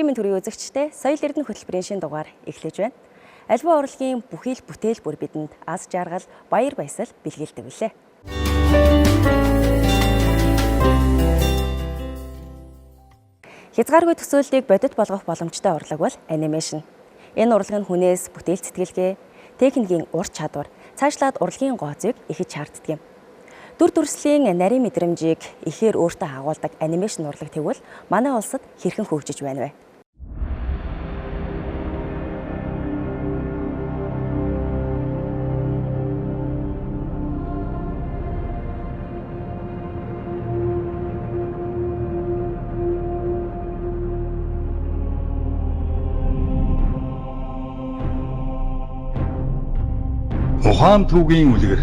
Өдрийн мэнд төрийн үзэгчдээ соёл эрдэнэ хөтөлбөрийн шинэ дугаар эхлэж байна. Аливаа урлагийн бүхий л бүтээл бүр бидэнд аз жаргал, баяр баясгал бэлгэлдэг билээ. Хязгааргүй төсөөллийг бодит болгох боломжтой урлаг бол анимашн. Энэ урлагын хүнээс бүтээл цэтгэлгээ, техникийн ур чадвар, цаашлаад урлагийн гооцыг ихэж шаарддаг юм. Дүр төрслийн нарийн мэдрэмжийг ихээр өөртөө агуулдаг анимашн урлаг тэгвэл манай улсад хэрхэн хөгжиж байна вэ? Ухаан түүгийн үлгэр.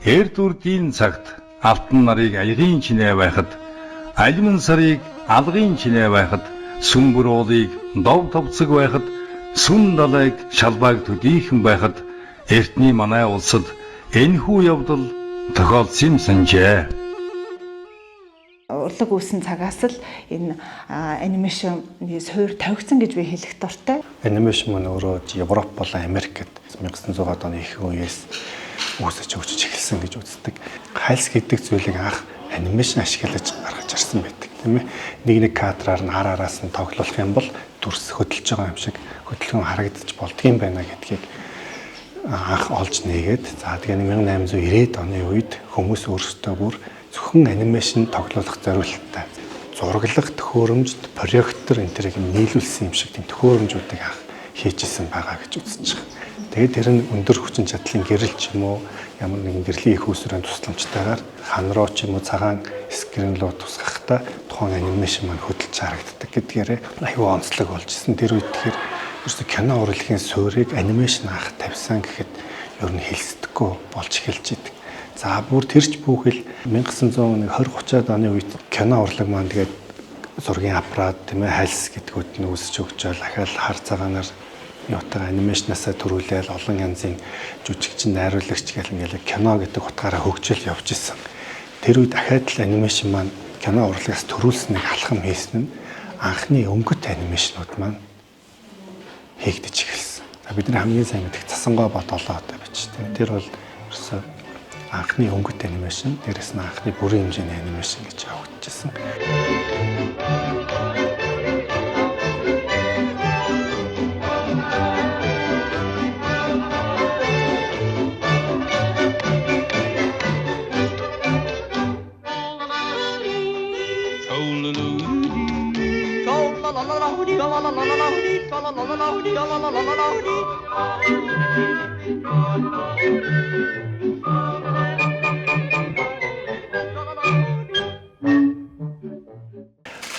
Эрд үрдийн цагт алтан нарыг аягийн чинээ байхад, алиман сарыг алгын чинээ байхад, сүмбэр уулыг дов товцог байхад, сүн далайг шалбайг төдийхэн байхад, эртний манай улсад энэхүү явдал тохиолдсон юм санжээ. Урлаг үүсэн цагаас л энэ анимашны суурь тавигдсан гэж би хэлэх дуртай. Анимашн маань өөрөө Европ болон Америкт 1900-аад оны их үеэс үүсэж хөгжиж эхэлсэн гэж үздэг. Хайлс гэдэг зүйлийг анх анимашн ашиглаж гаргаж ирсэн байдаг, тийм ээ. Нэг кадраар нь араас нь тоглох юм бол дүрс хөдөлж байгаа юм шиг хөдөлгөөн харагдаж болдгийм байна гэдгийг анх олж нээгээд за тэгээ 1890-ад оны үед хүмүүс өөрсдөө бүр зөвхөн анимашн тоглох зорилттой зураглах төхөөрөмжт проектор энэ төрийг нийлүүлсэн юм шиг тийм төхөөрөмжүүдийг анх хийжсэн байгаа гэж үзэж байгаа. Тэгээд тэр нь өндөр хүчин чадлын гэрэл ч юм уу ямар нэгэн гэрлийн их усрын тусламжтайгаар хан руу ч юм уу цагаан скрин руу тусгахдаа тухайн анимашн маань хөдөлж харагддаг гэдгээрээ аюу онцлог болж исэн. Тэр үед тэгэхээр ерөөсө кино урлагийн суурийг анимашн анх тавьсан гэхэд ер нь хэлсдэггүй болж эхэлж идэг. За бүр тэрч бүхэл 1920-30-аад оны үед кино урлаг маань тэгээд зургийн аппарат тийм ээ хальс гэдгүүд нь үүсэж өгчөөл ахаал хар цагаанаар юутайгаа анимашнасаа төрүүлээл олон янзын жүжигчин найруулагч гэл ингээл кино гэдэг утгаараа хөгжил явж исэн. Тэр үед дахиад л анимашн маань кино урлагаас төрүүлсэнийг алхам хийсэн нь анхны өнгөт анимашнууд маань хийгдэж эхэлсэн. Бидний хамгийн сайн мэдих Цасангой бот олоотой байж тийм. Тэр бол ерөөсөө анхны өнгөт анимашн, дээрэс нь анхны бүрийн хэмжээний анимашн гэж явагдчихсан.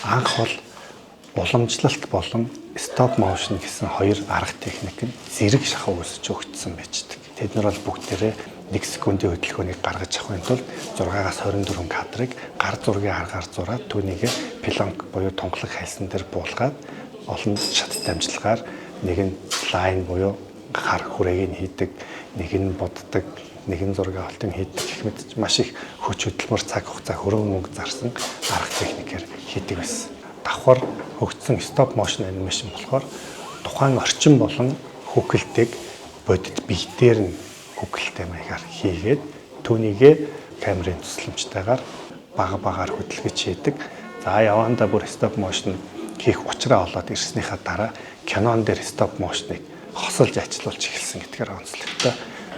Анх бол уламжлалт болон стоп моушн гэсэн хоёр арга техник нь зэрэг шахав үүсэж өгдсөн байждаг. Тэд нар бол бүгдээрээ 1 секундын хөдөлгөөнийг гаргаж авахын тулд 6-аас 24 кадрыг гар зургийн аргаар зураад түүнийг пленк буюу тунгалаг хайлсан дээр буулгаад олон шат дамжлагаар нэг нь лайн буюу хар хүрээгийг хийдэг, нэг нь буддаг, нэг нь зургийн олтыг хийдэг гэх мэт маш их хүч хөдөлмөр цаг хугацаа хөрөнгө мөнгө зарсан арга техникээр хийдэг байсан. Давхар хөгжсөн стоп моушн анимашн болохоор тухайн орчин болон хүүхэлдэг бодит биетээр нь хүүхэлтэй маягаар хийгээд түүнийгээ камерын тусламжтайгаар бага хөдөлгөж хийдэг. За явандаа бүр стоп моушн хийх учраа олоод ирснийхаа дараа кинон дээр стоп моушныг хосолж ажиллуулж эхэлсэн гэдгээр онцлогтой.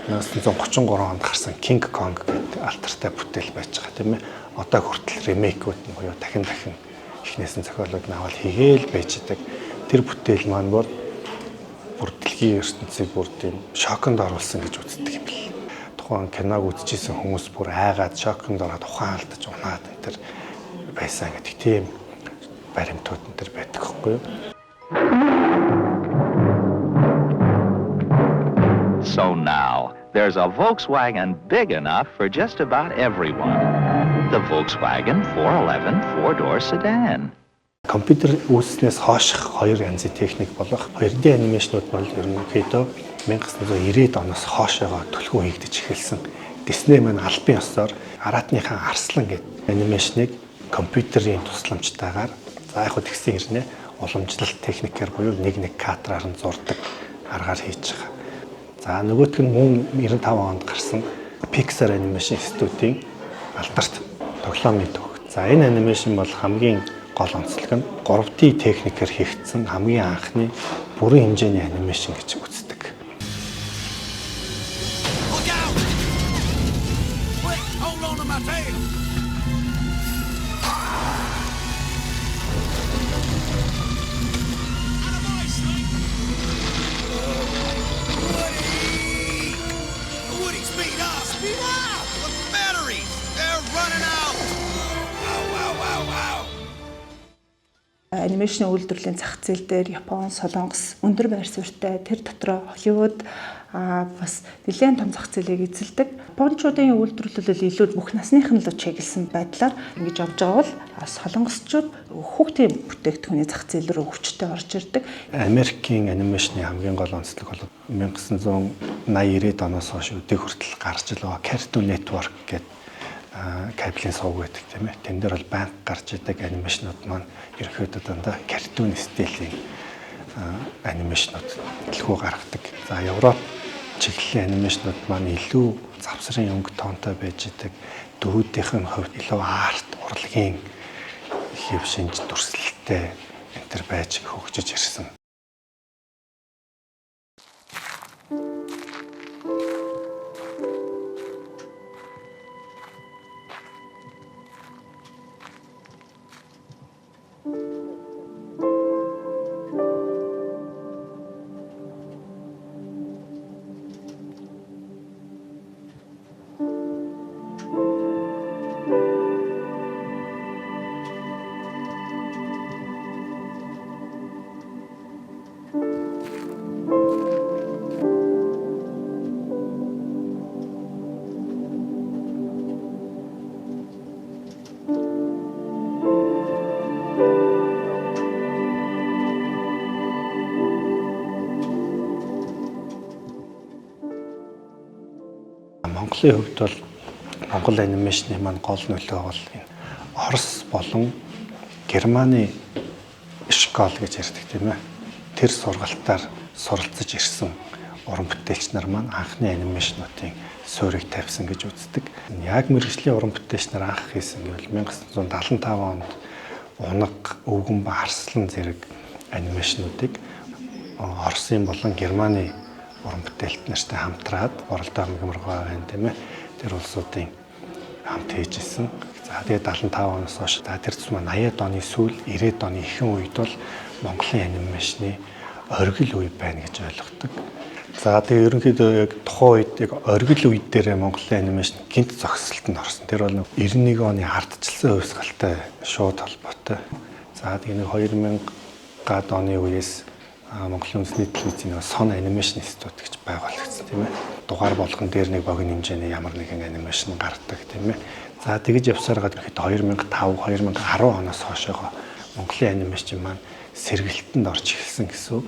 1933 онд гарсан King Kong гэдэг алтартай бүтээл байж байгаа тийм ээ. Одоо хүртэл ремейкүүд нь буюу дахин эхнээс нь зохиолууд нь аваад хийгээл байж байгаа. Тэр бүтээл маань бүр дэлхийн ертөнцийг бүр тийм шоконд оруулсан гэж үздэг юм бэл. Тухайн киног үзчихсэн хүмүүс бүр айгаад шоконд ороод ухаан алдаж унаад энэ төр байсан гэдэг тийм баримтууд энэ төр байдаг байхгүй юу? So now, there's a Volkswagen big enough for just about everyone. The Volkswagen 411 four-door sedan. Компьютер үүснээс хойших хоёр янзын техник болох 2D анимашнууд бол ерөнхийдөө 1990-ад оноос хойшоогоо төлхөө хийгдэж эхэлсэн Disney маань албан ёсоор Аратныхаа Арслан гэдэг анимашныг компьютерийн тусламжтайгаар за яг хөө тэгсэн хэрнээ уламжлалт техникээр буюу нэг кадраар нь зурдаг аргаар хийж байгаа. За нөгөөх нь мөн 95 онд гарсан Pixar Animation Studio-ийн алдарт тоглоомын төвх. За энэ анимашн бол хамгийн гол онцлог нь 3D техникээр хийгдсэн хамгийн анхны бүрэн хэмжээний анимашн гэж үздэг. Анимашны үйлдвэрлэлийн зах зээл дээр Япон, Солонгос өндөр байр суурьтай, тэр дотроо Холливуд бас нэлээд том зах зээлийг эзэлдэг. Япончуудын үйлдвэрлэл илүү бүх насныхан л чиглэсэн байдлаар ингэж явж байгаа бол солонгосчууд хүүхдийн бүтээгдэхүүний зах зээл рүү хүчтэй орж ирдэг. Америкийн анимашны хамгийн гол онцлог бол 1980-90-ад оноос хойш өдөө хүртэл гарч байгаа Cartoon Network гэдэг кабелийн сувг байдаг тийм ээ. Тэн дээр бол банк гарч идэг анимашнууд маань ерөнхийдөө дандаа картун стилийн анимашнууд дэлгүү гаргадаг. За Европ чиглэлийн анимашнууд маань илүү завсрын өнгө тоонтой байж идэг. Дөрүүдийнх нь хувьд илүү арт, урлагийн хэв шинж дүрслэлтэй энэ төр байж хөгжиж ирсэн. Монголын хувьд бол Монгол анимашны маань гол нөлөө бол энэ Орос болон Германы школ гэж ярьдаг тийм ээ. Тэр сургалтаар суралцж ирсэн уран бүтээлч нар маань анхны анимашнуудын суурийг тавьсан гэж үздэг. Яг мэргэжлийн уран бүтээлч нар анх хийсэн гэвэл 1975 онд Унаг, Өвгөн ба Арслан зэрэг анимашнуудыг Оросын болон Германы уран бүтээлт нартай хамтраад оролдоо хэмжмэргүй байна тийм ээ. Тэр улсуудын хамт хийжсэн. За тэгээд 75 оноос хойш тэр цус маань 80-ад оны сүүл 90-ад оны ихэнх үед бол Монголын анимашны оргил үе байна гэж ойлгодог. За тэгээд ерөнхийдөө яг тухайн үед яг оргил үед дээр Монголын анимашн гинт зогсолтод орсон. Тэр бол 91 оны ардчилсан хувьсгалтай шууд холбоотой. За тэгээд 2000-ад оны үеэс Монголын үндэсний телевизийн сон анимашн институт гэж байгуулагдсан тийм ээ. Дугаар болгон дээр нэг богино хэмжээний ямар нэгэн анимашн гардаг тийм ээ. За тэгж явсаар гад ихэд 2005, 2010 оноос хойшоо Монголын анимашн маань сэргэлтэнд орж эхэлсэн гэсэн үг.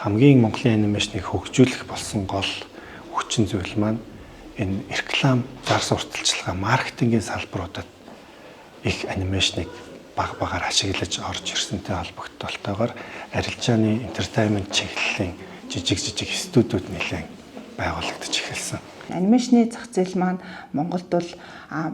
Хамгийн Монголын анимашныг хөгжүүлэх болсон гол хүчин зүйл маань энэ реклам, зар сурталчилгаа, маркетингийн салбаруудад их анимашныг багаар ашиглаж орж ирсэнтэй холбогдолтойгоор арилжааны entertainment чиглэлийн жижиг студиуд нэлээд байгуулагдаж эхэлсэн. Анимашны зах зээл маань Монголд бол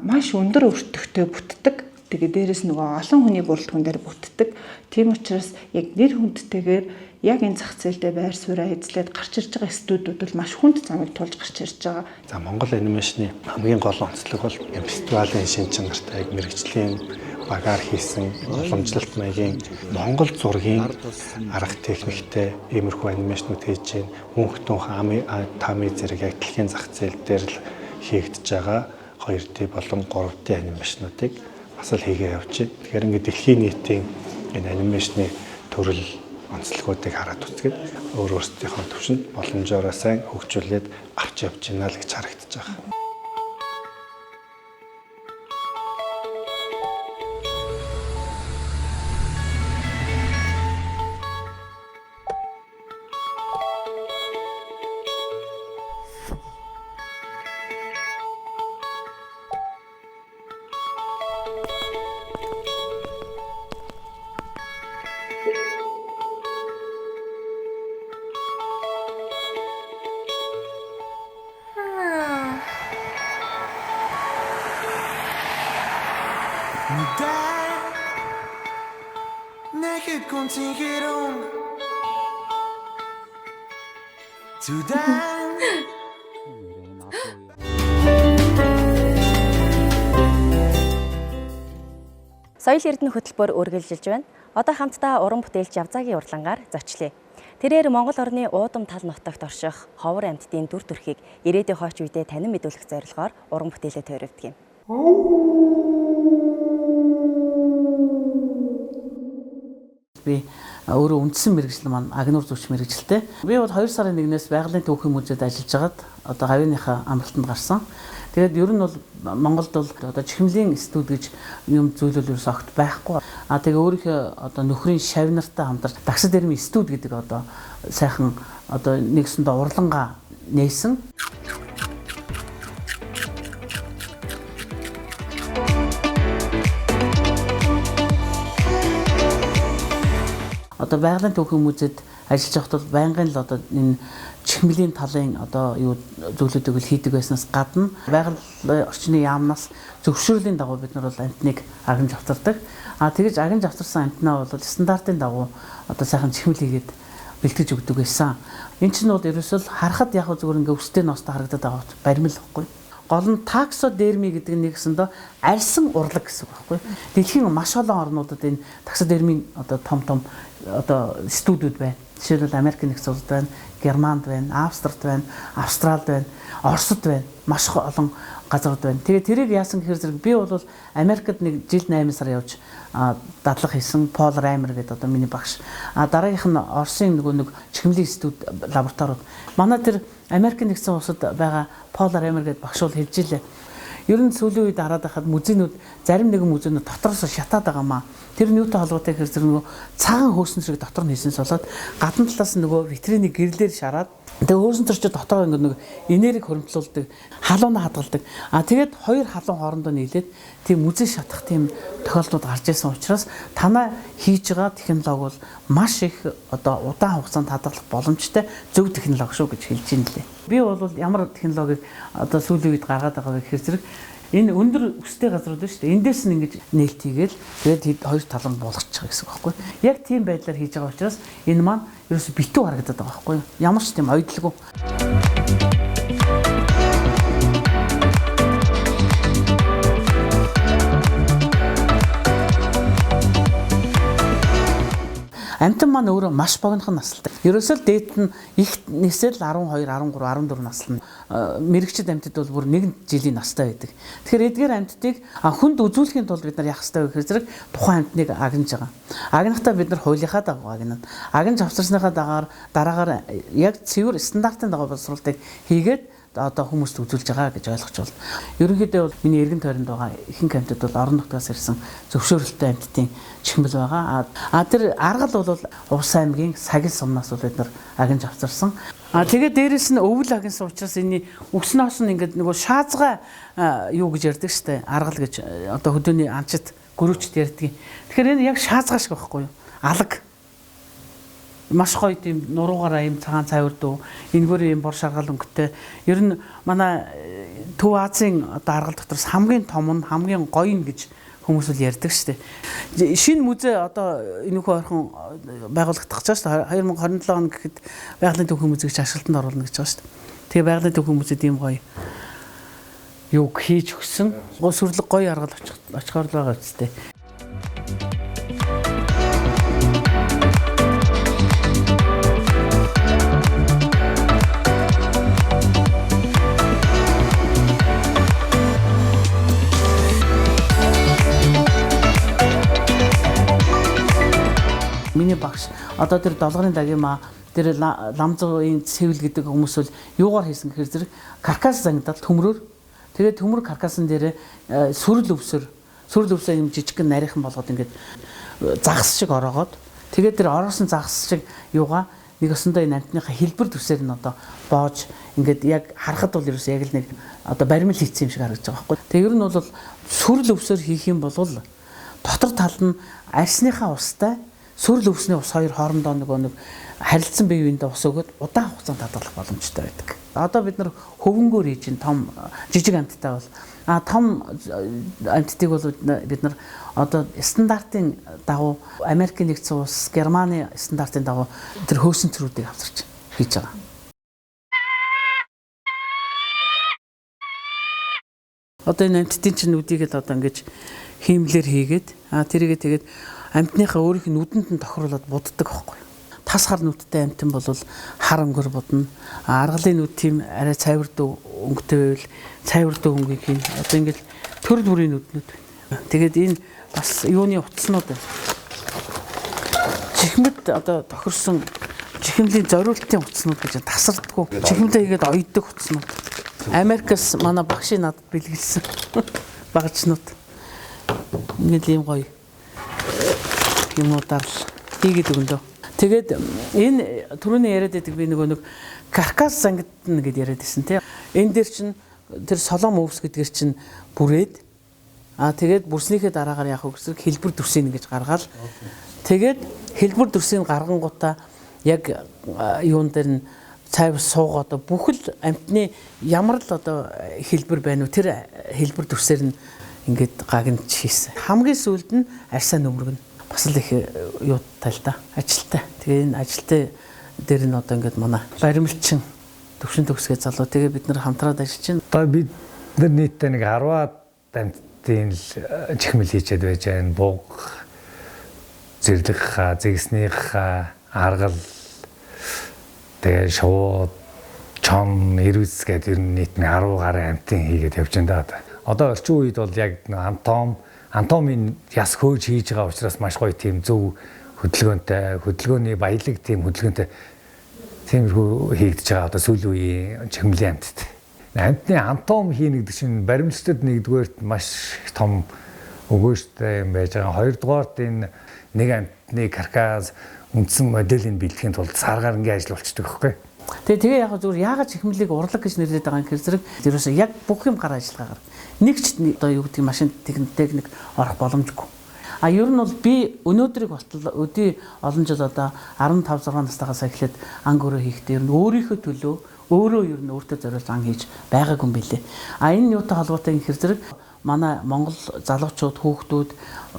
маш өндөр өртөгтэй бүтдэг. Тэгээ дээрэс нөгөө олон хүний бүрэлдэхүүн дээр бүтдэг. Тийм учраас яг нэр хүндтэйгээр яг энэ зах зээлдээ байр сууриа эзлээд гарч ирж байгаа студиуд бол маш хүнд замыг тулж гарч ирж байгаа. За Монгол анимашны хамгийн гол онцлог бол фестивалийн шин чанартай яг мэргэжлийн багаар хийсэн уламжлалт маягийн Монгол зургийн арга техниктэй иймэрхүү анимашнууд хийж гэн мөнхтөн тами зэрэг яг дэлхийн зах зээл дээр л хийгдэж байгаа 2D болон 3D анимашнуудыг бас л хийгээ явж байна. Тэгэхээр ингээд дэлхийн нийтийн энэ анимашны төрөл онцлогуудыг хараад үзгээд өөрсдийнхөө төвшөнд боломжоор сайн хөгжүүлээд авч явж байна л гэж харагдаж байгаа. 내게 곤지기롱 Today Соёл эрдэнэ хөтөлбөр үргэлжилж байна. Одоо хамтдаа уран бүтээлч Явзаагийн урлагаар зочлие. Тэрээр Монгол орны уудам тал нутагт орших ховор амьтдын дүр төрхийг ирээдүйн хойч үедээ танин мэдүүлэх зорилгоор уран бүтээлээ тойрогддог юм. Би өөрөө үндсэн мэргэжил маань агнуур зүгч мэргэжилтэй. Би бол 2 сарын 1-ээс байгалийн түүхийн музейд ажиллаж хагаад одоо гавьяаныхаа амралтанд гарсан. Тэгээд ер нь бол Монголд бол одоо чихмлийн студ гэж юм зүйлөл ерөөс огт байхгүй. Тэгээ өөрийнхөө одоо нөхрийн шавь нартай хамтар дагсад дэрмийн студ гэдэг одоо сайхан одоо нэгсэндээ урлангаа нээсэн. Одоо байгалийн түүхийн музейд ажиллаж байхдаа байнгын л одоо энэ чихмлийн талын одоо юу зүйлүүдийг хийдэг байснаас гадна байгалийн орчны яамнаас зөвшөөрлийн дагуу бид нар бол амьтныг агнж авчирдаг. Тэгэж агнж авчирсан амьтнаа бол стандартын дагуу одоо сайхан чихмэл хийгээд бэлтгэж өгдөг байсан. Энэ чинь бол ерөөсөө харахад яг зүгээр ингээ өстэй ноостой харагдаад байгаа баримл байхгүй. Гол нь таксодерми гэдэг нэгсэндээ арьсан урлаг гэсэн үг байхгүй. Дэлхийн маш олон орнуудад энэ таксодермийн одоо том одоо студиуд байна. Жишээлбэл Америк нэгдсэн улсад байна, Германд байна, Австрид байна, Австралид байна, Оросд байна. Маш олон газрууд байна. Тэгээ тэрийг яасан гэхээр зэрэг би бол Америкт нэг жил 8 сар явж дадлага хийсэн. Пол Раймер гэдэг одоо миний багш. Дараагийнх нь Оросын нэг чихмлийн студ лабораториуд. Манай тэр Америк нэгдсэн улсад байгаа Пол Раймер гэдэг багш бол хэлж илээ. Ер нь сүүлийн үед хараад байхад музейнүүд зарим нэгэн музейнүүд дотроос шатаад байгаамаа. Тэр нь юутай холбоотой гэхээр зэрэг нөгөө цагаан хөөсөн зэрэг дотор нь хийсэнс болоод гадна талаас нь нөгөө витриний гэрлээр шараад тэгээ хөөсөн зэрэг дотор ингээд нэг энерги хөрөмтлүүлдэг, халууна хадгалдаг. Тэгээд хоёр халуун хоорондоо нийлээд тийм музей шатах тийм тохиолдлууд гарч ирсэн учраас танаа хийж байгаа технологи бол маш их одоо удаан хугацаанд хадгалах боломжтой зөв технологи шүү гэж хэлж байна лээ. Би бол ямар технологиг одоо сүүлийн үед гаргаад байгаа гэхээр зэрэг энэ өндөр өстэй газрууд байна шүү дээ. Эндээс нь ингэж нээлт хийгээл тэгээд хоёр тал нь болгочих гэсэн үг байхгүй. Яг тийм байдлаар хийж байгаа учраас энэ маань ерөөсө битүү харагдаад байгаа байхгүй. Ямар ч тийм ойдлого. Амьтан маань өөрөө маш богинохон насалтай. Ерөөсөө л дээд нь их нисэл 12, 13, 14 наслна. Мэрэгчд амьтад бол бүр 1 жилийн настай байдаг. Тэгэхээр эдгээр амьтдыг хүнд үзүүлэхийн тулд бид нар яах ёстой вэ гэхээр зэрэг тухайн амьтныг агнж байгаа. Агнахтаа бид нар хуулийнхаа дагуу агнана. Агнж авчирсныхаа дараагаар яг цэвэр стандартын дагуу боловсруулалтыг хийгээд одоо хүмүүст үзүүлж байгаа гэж ойлгож байна. Ерөнхийдөө бол миний эргэн тойронд байгаа ихэнх амьтад бол орон нутгаас ирсэн зөвшөөрөлттэй амьтдын чихмэл байгаа. Тэр аргал бол Увс аймгийн Сагил сумнаас бол бид нар агнж авчирсан. Тэгээд дээрэс нь өвөл агнсан учраас энэ өснөөс нь ингээд нөгөө шаазгаа юу гэж ярьдаг штэ. Аргал гэж одоо хөдөөний анчид гөрөөчд ярьдаг. Тэгэхээр энэ яг шаазгаа шиг байхгүй юу? Алаг маш гоё тийм нуруугаараа юм цагаан цайвар дүү энэгээр юм бор шаргал өнгөтэй. Ер нь манай Төв Азийн одоо аргал дотроос хамгийн том нь хамгийн гоё нь гэж хүмүүс л ярьдаг шүү дээ. Шинэ музей одоо энэхүү ойрхон байгуулагдах гэж байна шүү дээ. 2027 он гэхэд байгалийн түүхийн музей гэж ашиглалтанд оруулна гэж байгаа шүү дээ. Тэгээ байгалийн түүхийн музейд ийм гоё юу хийж өгсөн. Сүрлэг гоё аргал очихоор л байгаа үстэй. Миний багш одоо тэр долгорын дагимаа тэр ламзгийн цэвэл гэдэг хүмүүс бол юугаар хийсэн гэхээр зэрэг каркас зангидаад төмрөөр тэгээд төмөр каркасан дээр сүрэл өвсөө юм жижигхэн нарийнхан болгоод ингээд загас шиг ороогоод тэгээд тэр ороосон загас шиг юугаа нэг өсөндөө энэ амтныхаа хэлбэр төсээр нь одоо боож ингээд яг харахад бол ерөөс яг л нэг одоо баримл хийцсэн юм шиг харагдаж байгаа байхгүй. Тэгээд ер нь бол сүрэл өвсөөр хийх юм бол дотор тал нь арсныхаа устай сүрэл өвсний ус хоёр хоорондоо нэг харилцсан бие биендээ ус өгөөд удаан хугацаанд хадгалах боломжтой байдаг. Одоо бид нар хөвөнгөөр хийж том жижиг амьттай бол том амьтдыг бол бид нар одоо стандартын дагуу Америкийн нэгдсэн улс, Германы стандартын дагуу тэр хөөсөн цэрүүдийг авчирч хийж байгаа. Одоо энэ амьтдын чинь нүдийг л одоо ингэж хиймлэр хийгээд тэрийгээ тэгээд амьтныхаа өөрийнх нь нүдэнд нь тохируулаад буддаг байхгүй. Тас хар нүдтэй амьтан бол хар өнгөр будна. Аргалын нүд тийм арай цайвард өнгөтэй байвал цайвард өнгөийг хийн. Одоо ингэж төрөл бүрийн нүднүүд байна. Тэгээд энэ бас юуны утаснууд байна. Чихмэд одоо тохирсон чихмлийн зориултын утаснууд гэж тасардаггүй. Чихмдээ хийгээд оёддог утаснууд. Америкас манай багшийн надад бэлгэлсэн багчнууд. Ингээд ийм гоё юмудаар хийгээд өгнө. Тэгээд энэ түрүүний яриад байдаг би нэг каркас сангидна гэд яриад байсан тийм. Энэ дээр чинь тэр солом өвс гэдгээр чинь бүрээд тэгээд бүрснийхээ дараагаар яг үгсрэг хэлбэр дүрсийг ингэж гаргаал. Тэгээд хэлбэр дүрсийг гаргангуудаа яг юун дээр нь цайв суугаад бүхэл амьтны ямар л одоо хэлбэр байна уу тэр хэлбэр дүрсээр нь ингээд гагнж хийсэн. Хамгийн сүүлд нь арьсаа нөмргөн бас л их юутай л да ажилтай. Тэгээ энэ ажилтай дээр нь одоо ингээд манай баримлчин төвшин төгсгөө залуу тэгээ бид нар хамтраад ажиллаж байна. Одоо бид нар нийтдээ нэг 10-аад амьтдын л чихмэл хийчихэд байж байна. Буг, зэрлэг ха, зэгснийх ха, аргал тэгээ шууд чон ирвэс гэдэг ер нь нийт 10 гаруй амьтын хийгээд явж байна да. Одоо орчин үед бол яг антомын яс хөөж хийж байгаа учраас маш гоё тийм зөв хөдөлгөөний баялаг тийм хөдөлгөөнтэй тиймэрхүү хийгдэж байгаа одоо сүүлийн үеийн чихмэлийн амьтд. Амьтны антом хийнэ гэдэг чинь баримлчдад нэгдүгээрт маш том өгөөжтэй юм байж байгаа. Хоёрдугаарт энэ нэг амьтны каркас үндсэн моделийг бэлтгэхийн тулд саргаар ингээ ажил болчихдог байхгүй. Тэгээ яг зүгээр яагаад чихмэлийг урлаг гэж нэрлэдэг байгаа юм хэрэг ерөөсөө яг бүх юм гар ажиллагаагаар нэг ч одоо юу гэдэг машин техник орох боломжгүй. Ер нь бол би өнөөдрийг болтол өдий олон жил одоо 15 6 настайгаас эхлээд анги өрөө хийхдээ ер нь өөрийнхөө төлөө өөрөө ер нь өөртөө зориулж анги хийж байгаагүй юм билээ. Энэ юутай холбоотой юм хэрэг манай Монгол залуучууд хүүхдүүд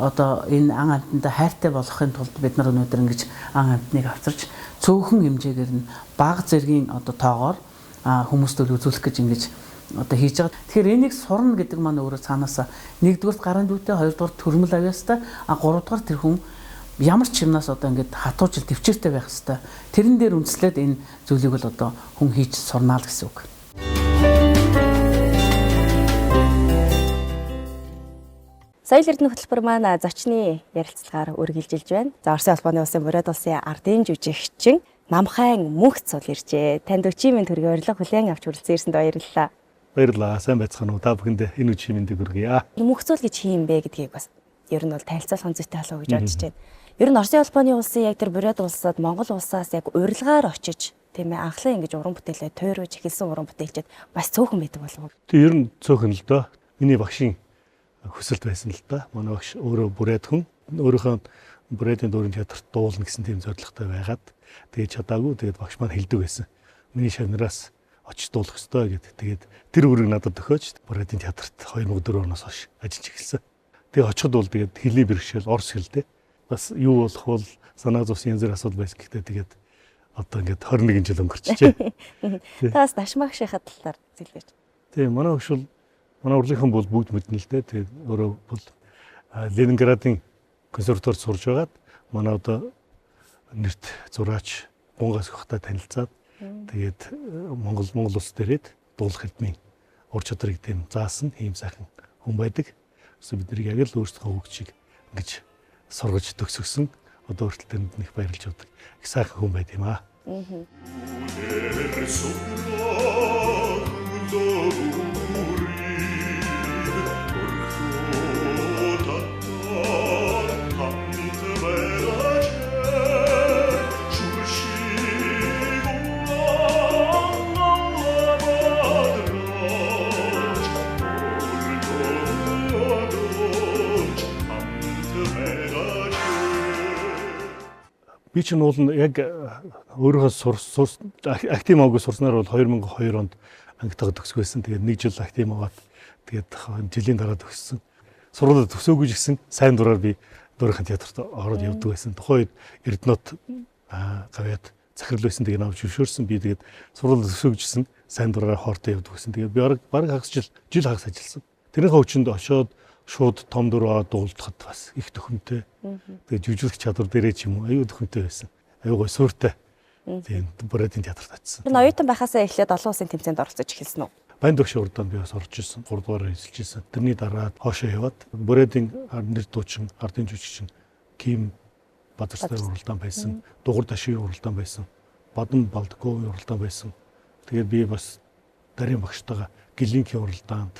одоо энэ ан амьтанда хайртай болохын тулд бид нар өнөөдөр ингэж ан амьтныг авчирч цөөхөн хэмжээгээр нь бага зэргийн одоо тоогоор хүмүүстől үзүүлэх гэж ингэж одоо хийж байгаа. Тэгэхээр энийг сурна гэдэг маань өөрөө цаанаасаа нэгдүгээр гарын дүүтэй, хоёрдугаар төрмөл авьяастай, гуравдугаар тэр хүн ямар ч юмнаас одоо ингэж хатуужил төвчээртэй байх хэвээр. Тэрэн дээр үндэслээд энэ зүйлийг бол одоо хүн хийж сурнаа л гэсэн үг. Соёл эрдэнэ хөтөлбөр маань зочны ярилцлагаар үргэлжилж байна. За Оросын албаны улсын Бурайд улсын ардын жүжигчин Намхайн Мөнх цул иржээ. Танд өчигмийн төргийн урилга хүлээн авч хүрэлцэн ирсэнд баярлалаа. Баярлалаа. Сайн байцгаана уу? Та бүхэнд энэ өчигмийн мэндийг хүргье. Мөнх цул гэж хин юм бэ гэдгийг бас ер нь бол танилцуулах зүйтэй болов уу гэж бодож байна. Ер нь Оросын албаны улсын яг тэр Бурайд улсад Монгол улсаас яг урилгаар очиж тийм ээ анхлан ингэж уран бүтээлээ тойрож эхэлсэн уран бүтээлчд бас цөөхөн байдаг болов уу? Тэг ер нь цөөхөн л доо. Миний багшийн хүсэлт байсан л да. Манай багш өөрөө Бурайд хүн. Өөрийнхөө Бурайдын дүүрэн театрт дуулна гэсэн тийм зорилготой байгаад тэгээд чадаагүй. Тэгээд багш маань хэлдэг байсан. Миний шавнараас очиж дуулах ёстой гэд. Тэгээд тэр үрийг надад өгөөч. Бурайдын театрт 2004 оноос хойш ажиллаж эхэлсэн. Тэгээд очиход бол тэгээд хэлний бэрхшээл орс хэлтэй. Бас юу болох бол санаа зовсон янз бүрийн асуудал байсан гэхдээ тэгээд одоо ингээд 21 жил өнгөрчихжээ. Таас дашмагшийнхаа талаар зэлгэж. Тийм манай багш бол манай урлагийнхан бол бүгд мэднэ л дээ. Тэгээд өөрөө бол Ленинградын консерваторид сурж байгаад манай одоо нэрт зураач Бунгаас хөхтэй танилцаад тэгээд Монгол улс дээрээд дуулах хэлмийн ур чадрыг тийм заасан ийм сайхан хүн байдаг. Гэсэн бид нарыг яг л өөрсдөө хөгжийг ингэж сургаж төгсгсөн. Одоо хүртэл тэнд нэг баярлж байдаг. Их сайхан хүн байд юм аа. Би чинь уул нь яг өөрийнхөө актив аваагүй сурснаар бол 2002 онд ангитаа төгсгөөсөн. Тэгээд 1 жил актив аваад тэгээд жилийн дараа төгссөн. Сургуулиуд төгсөөгүй гэсэн сайн дураар би Дөрөвхөн театрт ороод явдаг байсан. Тухайн үед Эрдэнэт гавьяад захирал байсан. Тэгээд навч зөвшөөрсөн. Би тэгээд сургуулиуд төгсөөжсэн сайн дураараа хоортой явдаг байсан. Тэгээд би бараг хагас жил хагас ажилласан. Тэрнийхээ хүчинд очоод шууд том дөрөө дуулдахад бас их төхөмтэй. Тэгээд жүжиглэх чадвар дээрээ ч юм уу аюу төхөмтэй байсан. Аюу гой сууртай. Тэгээд Бродын театрт очсон. Тэр оюутан байхасаа эхлээд олон улсын тэмцээнд оролцож эхэлсэн үү? Банд өгш урданд би бас орж ирсэн. 3 дугаар эзэлж ирсэн. Тэрний дараа хоошоо яваад Бродын нэр дуучин, ардын жүжигчин Ким Бадарстай уралдаан байсан. Дугур дашийн уралдаан байсан. Бадан Балдковын уралдаан байсан. Тэгээд би бас дарийн багштайгаа Гэлинкийн уралдаанд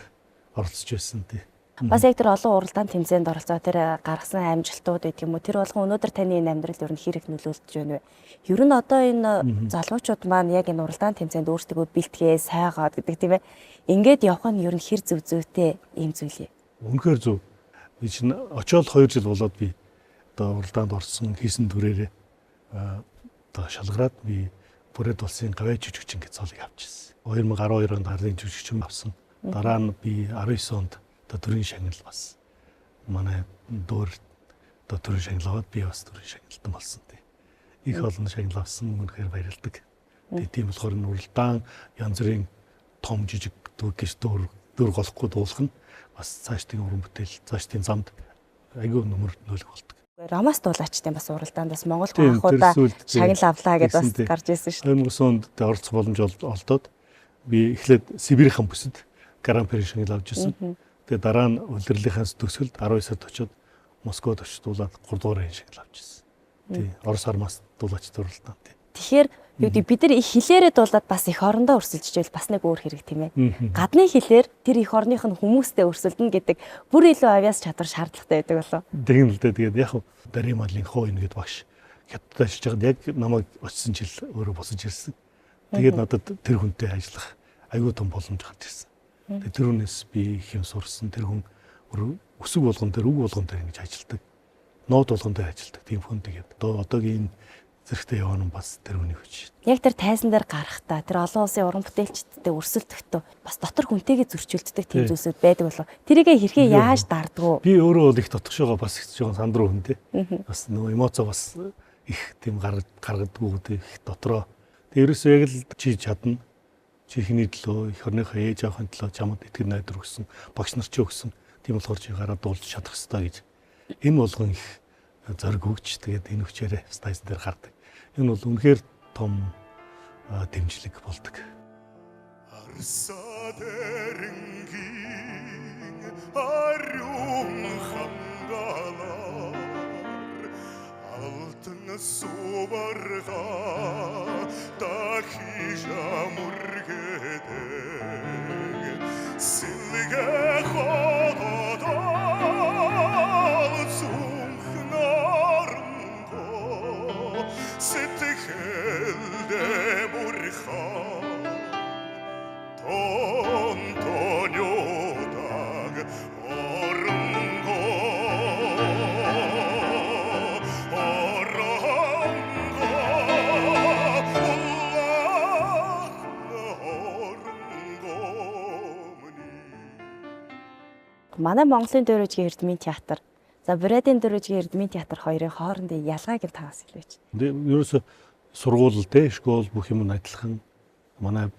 оролцож байсан тий. Бас яг тэр олон уралдаан тэмцээнд оролцоо тэр гаргасан амжилтууд гэдэг юм уу? Тэр болгон өнөөдөр таны энэ амьдралд ер нь хэрэг нөлөөлж байна вэ? Ер нь одоо энэ залуучууд маань яг энэ уралдаан тэмцээнд өөрсдөө бэлтгээ, сайгаад гэдэг тийм ээ. Ингээд явах нь ер нь хэр зөв зүйтэй юм зүйл юм. Үнэхээр зөв. Би чинь очоод 2 жил болоод би одоо уралдаанд орсон хийсэн төрөөрөө одоо шалгараад би Бүрээд улсын гавьяа жүжигчин гэж цолыг авчихсан. 2012 онд ардын жүжигчин авсан. Дараа нь би 19 онд одоо төрийн шагнал бас манай дөөр одоо төрийн шагнал аваад би бас төрийн шагналтан болсон тий. Их олон шагнал авсан үнэхээр баярлалдаг. Тийм болохоор энэ уралдаан янз бүрийн том жижиг дөөр голохгүй дуулах нь бас цаашдын уран бүтээл, цаашдын замд аягүй нөмөр нөлөөлөх болдог. Ромас дуулаачтай бас уралдаанд бас Монгол анхудаа шагнал авлаа гэдээ бас гарч ирсэн шүү дээ. 2009 онд оролцох боломж олдоод би эхлээд Сибирийн бүсэд Гран-при шагнал авч ирсэн. Тэгээ дараа нь улирлынхаас төгсгөлд 19 сард очиод Москвад очиж дуулаад 3 дугаар шагнал авч ирсэн. Тий, Орос армаас дуулаачтай уралдаан тий. Тэгэхээр бид нар их хэлээрээ дуулаад бас их орондоо өрсөлдөж байвал бас нэг өөр хэрэг тийм ээ. Гадны хэлээр тэр их орных нь хүмүүстэй өрсөлдөн гэдэг бүр илүү авьяас чадвар шаардлагатай байдаг болов. Тийм л дээ. Тэгээд яг дарийн малын хоо ингээд багш хятад ажиллаж байгаад яг намайг очсон жил өөрөө босож ирсэн. Тэгээд надад тэр хүнтэй ажиллах аюул том боломж гарч ирсэн. Тэгээд тэр хүнээс би их юм сурсан. Тэр хүн өсөг болгон дээр үг болгон дээр ингэж ажилдаг. Нот болгон дээр ажилдаг. Тийм хүн тэгээд одоогийн зэрэгтэй явна бас тэр хүний хүч. Яг тэр тайзан дээр гарахтаа тэр олон улсын уран бүтээлчдтэй өрсөлдөхдөө бас дотор хүнтэйгээ зөрчилддөг тийм зүйлсүүд байдаг болов. Тэрийгээ хэрхэн яаж дарддаг вэ? Би өөрөө бол их дотгошоогоо бас их жоохон сандруу хүн тий. Бас нөгөө эмоцоо бас их тийм гаргадаггүй тий их дотроо. Тэг ерөөсөө яг л чи чадна. Чи хиний төлөө их орныхоо ээж авахын төлөө чамд итгэн найдвар өгсөн. Багш нар ч өгсөн. Тийм болохоор чи гараад дуулж чадах хэрэгтэй гэж. Энэ болгон их зориг өгч тэгээд энэ хүчээрээ тайзан дээр гардаг. Энэ бол үнэхээр том дэмжлэг болдог. Арсадэрэнгийн ариун хангалаар алтан суварга дахижа мургэдэг сэлгэ ходол цумхнарнго сэтгэлдэ мурха тонтонёдаг оронго Манай Монголын дөөрөжгийн Эрдмийн театр, за Бродын дөөрөжгийн Эрдмийн театр хоёрын хоорондын ялгааг нь таваас хэлээч. Ерөөсө сургууль те школ бүх юм адилхан. Манай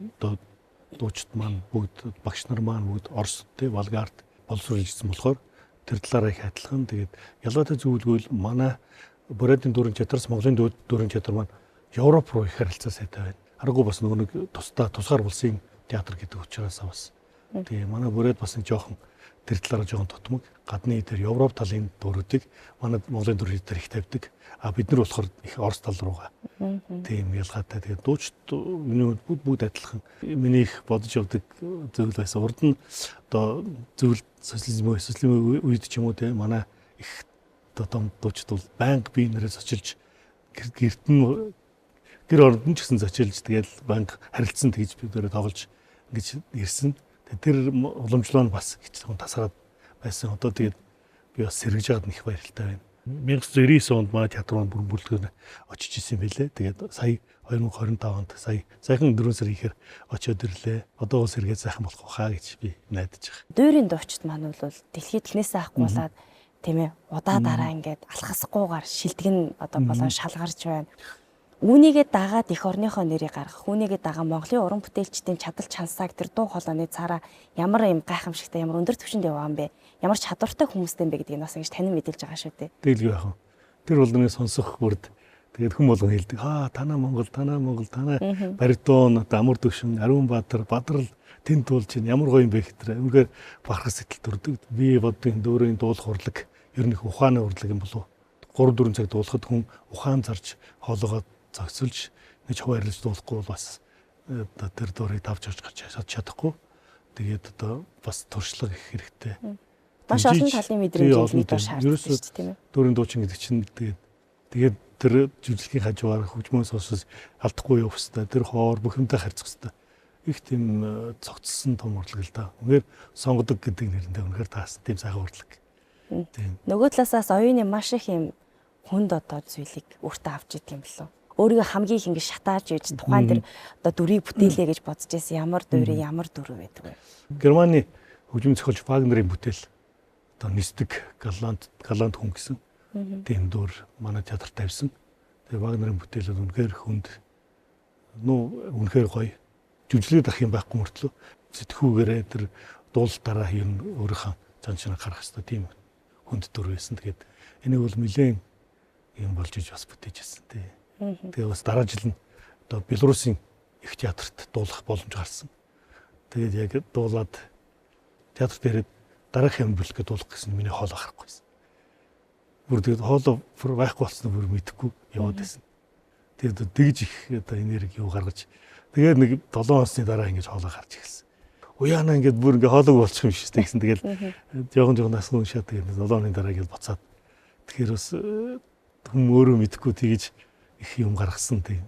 дуучид маань бүгд багш нар маань бүгд Орос те Волгарт боловсрол хийсэн болохоор тэр талаараа их адилхан. Тэгээд ялгаатай зүйлгүй манай Бродын дөрвөн театраас Монголын дөрвөн театр маань Европ руу их харилцаа сайтай байна. Аргагүй бас нөгөө нэг тусгаар улсын театр гэдэг учраас бас. Тэгээ манай Брод бас нэг жоохон тэр талаараа жоохон тутмаг. Гадны тэр Европ талын дөрүүдийг манай Монголын дөрүүд дээр их тавьдаг. А бид нар болохоор их Орос тал руугаа. Тийм ялгаатай. Тэгээд дуучид миний бүгд адилхан. Миний их бодож явдаг зүйл байсан. Урд нь одоо зөвл социализмын үед ч юм уу те манай их том дуучид бол банк бие нэрээс очилж гэр орнд нь ч гэсэн зочилж тэгээд банк харилцсан тэгж бид нэрээ тоглож ингэж ирсэн. Тэр уламжлал нь бас их тасараад байсан. Одоо тэгээд би бас сэргэж байгаад их баяртай байна. 1999 онд манай театр маань бүрэлдэхүүн очиж исэн байлээ. Тэгээд сая 2025 онд саяхан 4 сар ихээр очиод ирлээ. Одоо бас эргээд сайхан болох байхаа гэж би найдаж байгаа. Дуурийн дуучид маань бол дэлхийд төлнөөсөө авахгүй болоод тийм ээ удаа дараа ингээд алхасгүйгээр шилтгэн одоо болоо шалгарч байна. Үүнийгээ дагаад эх орныхоо нэрийг гаргах, үүнийгээ дагаа Монголын уран бүтээлчдийн чадал чансааг тэр дуу хоолойны цаараа ямар юм гайхамшигтай, ямар өндөр түвшинд яваа юм бэ? Ямар чадвартай хүмүүстэй юм бэ гэдгийг бас ингэж танин мэдээлж байгаа шүү дээ. Тэгэлгүй яах вэ? Тэр бол нэг сонсох бүрд тэгээд хүн болгон хэлдэг. Танаа Монгол, танаа баритон, амар төвшин, Ариун Баатар, Бадрал тэнд дуулж чинь ямар гоё юм бэ гэхээр үнэхээр бахарх сэтгэл төрдөг. Би бодгийн дөөрийн дуулах урлаг, ер нь ухааны урлаг юм болов. 3-4 цаг дуулахад хүн ухаан зарж хоолоогоо зогсолж нэг хуваарлаж дуулахгүй бол бас тэр дуурыг давж орж гарч чадахгүй. Тэгээд одоо бас туршлага их хэрэгтэй. Маш олон талын мэдрэмж дор шаарддаг шүү дээ, тийм ээ. Дөрөв дуучин гэдэг чинь тэгээд тэр жүжиглэхийн хажуугаар хөгжмөөс хойш алдахгүй явах хэрэгтэй. Тэр хоор бүх юмтай харьцах хэрэгтэй. Их тийм цогцсон том урлаг л да. Үнээр сонгодог гэдэг нэрэндээ үнэхээр таасан тийм сайхан урлаг. Тийм. Нөгөө талаасаас оюуны маш их юм хүнд одоо зүйлийг өөртөө авч идэг юм болов. Өөрийгөө хамгийн их ингэ шатааж ээж тухайн тэр одоо дүрийг бүтээлээ гэж бодож байсан ямар дүрээ ямар дүр байдаг вэ? Германы хөгжим зохиолч Вагнерийн бүтээл одоо нисдэг галант хүн гэсэн тийм дүр манай театрт тавьсан. Тэгээ Вагнерийн бүтээл бол үнэхээр хүнд үнэхээр гоё. Жүжиглээд ах юм байхгүй мөртлөө сэтгүүгээрээ тэр дуулалтаараа юм өөрийнхөө занчнаа гаргах хэрэгтэй тийм хүнд дүр байсан. Тэгээд энийг бол нэлээд юм болж иж бас бүтээж байсан тий. Тэгээ бас дараа жил нь одоо Белорусын их театрт дуулах боломж гарсан. Тэгээд яг дуулаад театрт ирээд дараах юм бүлгээ дуулах гэсэн миний хоолой гарахгүйсэн. Бүр тэгээд хоолой байхгүй болсноо бүр мэдэхгүй яваад байсан. Тэгээд тэгж их одоо энерги юу гаргаж тэгээд нэг 7 хоносны дараа ингэж хоолой гарч ирсэн. Уяана ингээд бүр ингээ хоолойг болчих юм шүү дээ гэсэн. Тэгээд жоохон насгүй уншаад тэгээд 7 хононы дараа ингэж буцаад тэгэхээр бас хүн өөрөө мэдэхгүй тэгж их юм гаргасан тийм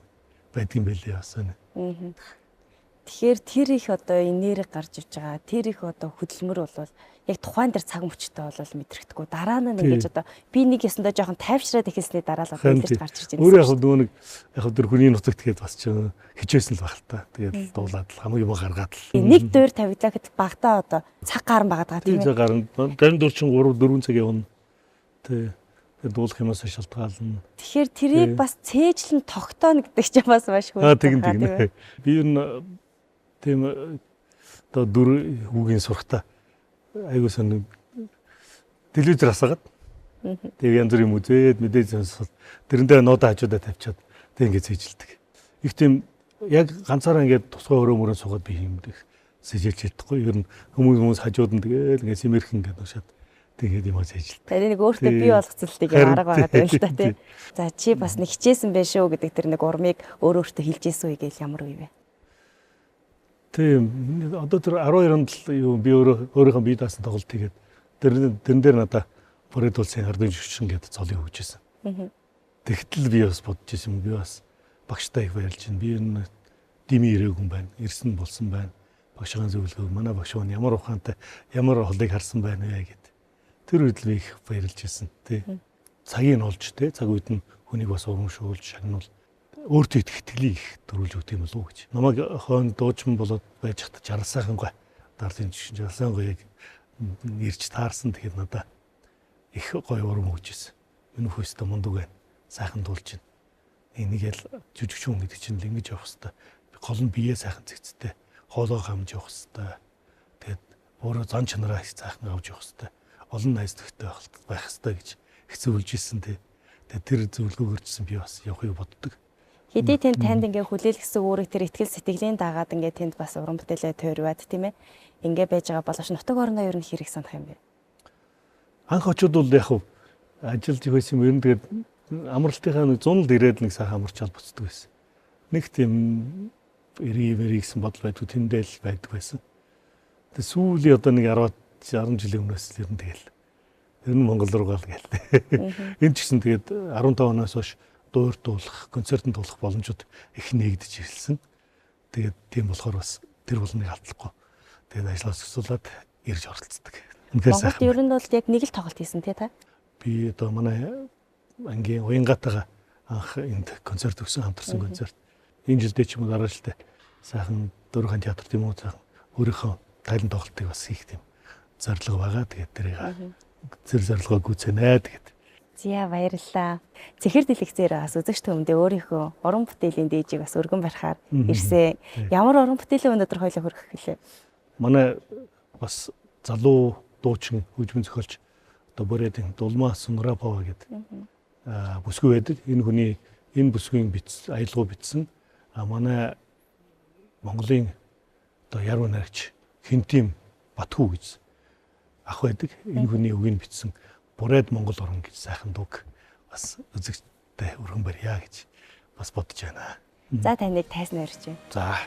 байдгийн байлээ бас байна. Тэгэхээр тэр их одоо энерги гарч иж байгаа. Тэр их одоо хөдөлмөр бол яг тухайн дээр цаг мөчтэй бол мэдрэгдэхгүй. Дараа нь ингэж одоо би нэг ясандаа жоохон тайвшраад ихэлсний дараа л одоо илэрч гарч ирж байна. Өөрөө яг нөгөө нэг яг тэр хүний нутагт тэгээд бас ч хичээсэн л баг л та. Тэгээд дуулаад л хамгийн юм гаргаад л. Нэг дуур тавигдлаа гэхэд багтаа одоо цаг гарan байгаад байгаа тийм ээ. Цаг гарan. Гарын дуур чинь 3-4 цаг явна. Тэ дуулах юмас шалтгаална. Тэгэхээр тэрийг бас цээжлэн тогтооно гэдэг чинь бас маш хүнд. Тийм. Би ер нь тийм одоо дүр үгийн сурахта айгуу сон телевизээр хасаад тэг янз бүрийн үзээд мэдээж сонсоод тэрэндээ нуудаа хажуудаа тавьчаад тэг ингээд цээжилдэг. Их тийм яг ганцаараа ингээд тусгай өрөө мөрөө суугаад би юм сэжилж чадахгүй. Ер нь хүмүүс хажууд нь тэгээд ингээд симэрхэн ингээд уншаад тэгээд юм цээжилдэг. Тэр нэг өөртөө бий болгоцолтыг арга байгаа юм л та тий. За чи бас нэг хичээсэн байх шүү гэдэг тэр нэг урмыг өөртөө хэлж ийсэн үе гээл ямар үе вэ? Тийм одоо тэр 12 онд юу би өөрийнхөө бие даасан тоглолт хийгээд тэрэн дээр надаа бүрээд улсын ардын жүжигчин гэдэг цолыг өгчээсэн. Тэгтэл би бас бодож ирсэн юм. Би бас багштай их баярлж байна. Би энэ дими ирээгүй хүн байна. Ирсэн болсон байна. Багшийн зөвлөгөө манай багш нь ямар ухаантай ямар холыг харсан байна вэ гэд. Тэр үед л би их баярлж ирсэн тий. Цагийг нь олж тий. Цаг үед нь хүнийг бас урамшуулж шагнуул өөртөө итгэлийн их төрүүлж өгд юм болов уу гэж. Намайг хойно дуучин болоод байж хат 60 сайхан гой. Дарлын жишин 60 сайхан гоёг ирж таарсан тэгээд надаа их гоё урам өгчээсэн. Энэ хөөстө мундаг байна. Сайхан дуулж байна. Энийг л жүжигчин гэдэг чинь л ингэж явах хэвээр. Гол нь бие сайхан цэгцтэй. Хоолоо хамж явах хэвээр. Тэгээд өөрөө зан чанараа их сайхан авч явах хэвээр. Олон найз нөхдөд байх хэвээр гэж их зөвлөж ирсэн тий. Тэгээд тэр зөвлөгөөгөрчсөн би бас явахыг боддог. Хэдий тэнд танд ингээ хүлээлгэсэн өөрийг тэр ихтгэл сэтгэлийн дагаад ингээ тэнд бас уран бүтээлээ тойрваад тийм ээ. Ингээ байж байгаа болооч нутаг орноо ер нь хэрэг санах юм бэ? Анх очиод бол яг ажиллаж байсан юм. Ер нь тэгээд амралтынхаа 100-д ирээд нэг сайхан амарч албацдаг байсан. Нэг тийм эри гэсэн бодол байдгүй тэндэл байдаг байсан. Тэгээд сүүлийн одоо нэг 10 жилийн өмнөөс л ер нь тэгэл. Ер нь Монгол руу гал гээл. Энд ч гэсэн тэгээд 15 оноос хойш дуур дуулах, концертын дуулах боломжууд их нэгдэж ирсэн. Тэгээд тийм болохоор бас тэр болныг алдлахгүй. Тэгээд ажлаас өсүүлээд ирж оролцдог. Монголд ер нь бол яг нэг л тоглолт хийсэн тий та? би одоо манай ангийн уянгатайгаа анх энд концерт өгсөн, хамтарсан концерт. Энэ жилдээ ч юм уу дараа жилдээ сайхан Дөрвөн театр тийм үү сайхан өөрийнхөө тайлан тоглолтыг бас хийх тийм зорилго байгаа. Тэгээд тэрийг зэр зорилгоо гүйцэнэ тэгээд. Зя баярлалаа. Цэхэр дэлгэцээр бас үзэгч төмөндөө өөрийнхөө уран бүтээлийн дээжийг бас өргөн барихаар ирсэн. Ямар уран бүтээлийн өнөөдөр хоёлоо хөргөх гэлээ. Манай бас залуу дуучин хөгжмөн зохиолч одоо Бурятын Дулмаа Сунрапова гэдэг бүсгүй байдаг. Энэ хүний энэ бүсгийн аялгау бичсэн. Манай Монголын одоо яруу найрагч Хинтим Батхүү гэж ах байдаг. Энэ хүний үгийг бичсэн Бурайд Монгол орн гэж сайхан дүг бас үзэгчтэй өргөн барья гэж бас бодож байна. За таныг тайсан өрч байна. За.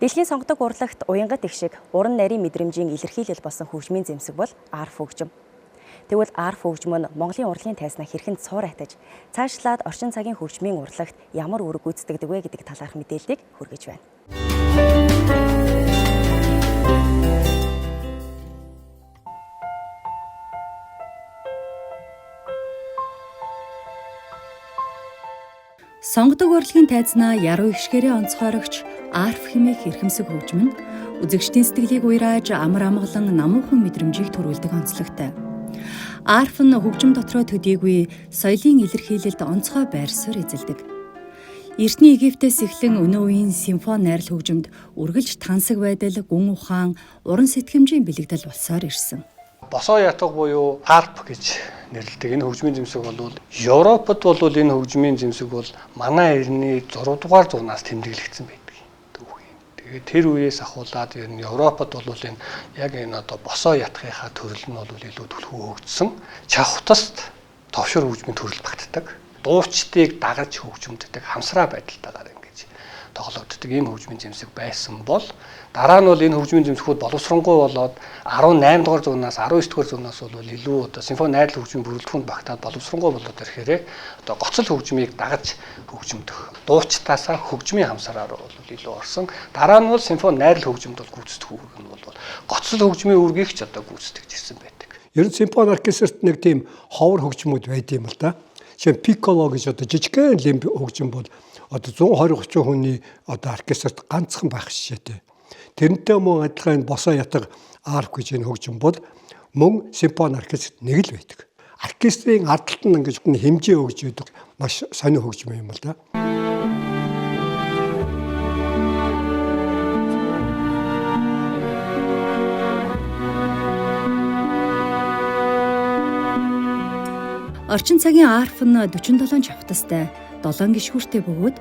Дэлхийн сонгодог урлагт уянгат их шиг уран нарийн мэдрэмжийн илэрхийлэл болсон хөгжмийн зэмсэг бол арф хөгжим. Тэгвэл арф хөгжим нь Монголын урлагийн тайзнаа хэрхэн цуур атаж, цаашлаад орчин цагийн хөгжмийн урлагт ямар үүрэг гүйцэтгэдэг вэ гэдэг талаарх мэдээллийг хүргэж байна. Сонгодог урлагийн тайзнаа яруу ишгээрээ онцгойрогч арф хэмээх эрхэмсэг хөгжим нь үзэгчдийн сэтгэлийг уйрааж амар амгалан намуухан мэдрэмжийг төрүүлдэг онцлогтой. Арф нь хөгжим дотроо төдийгүй соёлын илэрхийлэлд онцгой байр суурь эзэлдэг. Эртний Египтээс эхлэн өнөө үеийн симфони найрал хөгжимд үргэлж тансаг байдал, гүн ухаан, уран сэтгэмжийн бэлэгдэл болсоор ирсэн. Босоо ятга буюу арп гэж нэрлэдэг энэ хөгжмийн зэмсэг бол Европод бол энэ хөгжмийн зэмсэг бол манай эртний 6 дугаар зуунаас тэмдэглэгдсэн байдаг. Тэгээд тэр үеэс ахуулаад ер нь Европод бол энэ яг энэ одоо босоо ятгийнхаа төрөл нь бол илүү түлхүү хөгжсөн. Чавхтаст товшор хөгжмийн төрөл багтдаг. Дуучдыг дагаж хөгжимддэг хамсраа байдалтайгаар ингэж тоглогддог ийм хөгжмийн зэмсэг байсан бол дараа нь бол энэ хөгжмийн зэмсгүүд боловсронгуй болоод 18 дугаар зуунаас 19 дугаар зуунаас бол илүү одоо симфони найрал хөгжмийн бүрэлдэхүүнд багтаад боловсронгуй болоод ирэхээр одоо гоцол хөгжмийг дагаж хөгжимдөх дуучтаасаа хөгжмийн хамсараар бол илүү орсон. Дараа нь бол симфони найрал хөгжимд бол гүйцэтгэх үүрэг нь бол гоцол хөгжмийн үүргийг ч одоо гүйцэтгэж ирсэн байдаг. Ер нь симфони оркестрт нэг тийм ховор хөгжмүүд байд юм л да. Жишээ нь пикколо гэж одоо жижигхэн лимб хөгжим бол одоо 120-30 хүний одоо оркестрт ганцхан байх шишээтэй. Тэрнтэй мөн адилхан босоо ятга арф гэж энэ хөгжим бол мөн симфони оркестрт нэг л байдаг. Оркестрийн ардталт нь ингэж хэмжээ өгж өгдөг маш сонио хөгжим юм л да. Орчин цагийн арф нь 47 чавтастай, 7 гишгүүртэй бөгөөд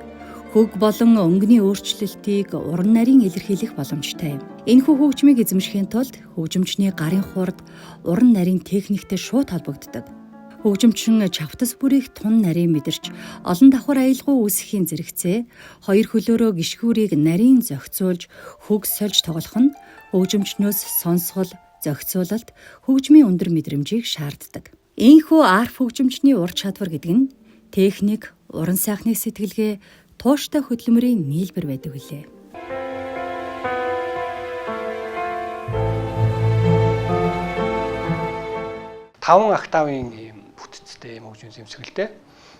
хөг болон өнгөний өөрчлөлтийг уран нарийн илэрхийлэх боломжтой юм. Энэхүү хөгжмийг эзэмшихийн тулд хөгжимчний гарын хурд уран нарийн техниктэй шууд холбогддог. Хөгжимчин чавтас бүрийг тун нарийн мэдэрч олон давхар аялгау үүсэхийн зэрэгцээ хоёр хөлөөрөө гишгүүрийг нарийн зохицуулж хөг сольж тоглох нь хөгжимчнөөс сонсгол, зохицуулалт, хөгжмийн өндөр мэдрэмжийг шаарддаг. Ийхүү арф хөгжимчний ур чадвар гэдэг нь техник, уран сайхны сэтгэлгээ, тууштай хөдөлмөрийн нийлбэр байдаг үлээ. Таван октавын ийм бүтцтэй ийм хөгжмийн зэмсгэлтэй.